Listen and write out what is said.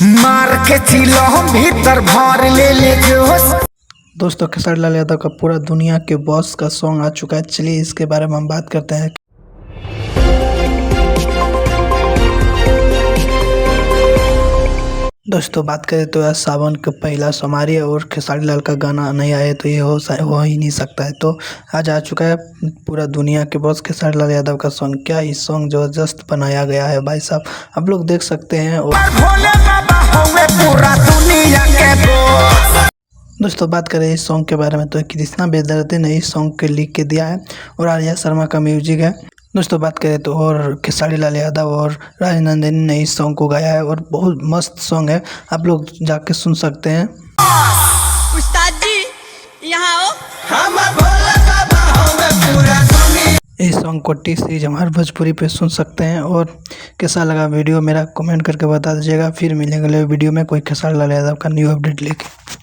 मार के चिलो हम भीतर भर ले जोश। दोस्तों खेसारी लाल यादव का पूरा दुनिया के बॉस का सॉन्ग आ चुका है। चलिए इसके बारे में हम बात करते हैं। दोस्तों बात करें तो यह सावन का पहला सोमवारी है और खेसारी लाल का गाना नहीं आए तो ये हो ही नहीं सकता है। तो आज आ चुका है पूरा दुनिया के बॉस खेसारी लाल यादव का सॉन्ग। क्या इस सॉन्ग जबरदस्त बनाया गया है भाई साहब, आप लोग देख सकते हैं। और दोस्तों बात करें इस सॉन्ग के बारे में तो कृष्णा बेदर्दी ने इस सॉन्ग के लिख के दिया है और आर्या शर्मा का म्यूजिक है। दोस्तों बात करें तो और खेसारी लाल यादव और राजनंदिनी ने इस सॉन्ग को गाया है और बहुत मस्त सॉन्ग है, आप लोग जाके सुन सकते हैं। उस्ताद जी यहाँ आओ। इस सॉन्ग को टी सीरीज हमारे भोजपुरी पे सुन सकते हैं। और कैसा लगा वीडियो मेरा कमेंट करके बता दीजिएगा। फिर मिलेंगे अगले वीडियो में कोई खेसारी लाल यादव का न्यू अपडेट लेके।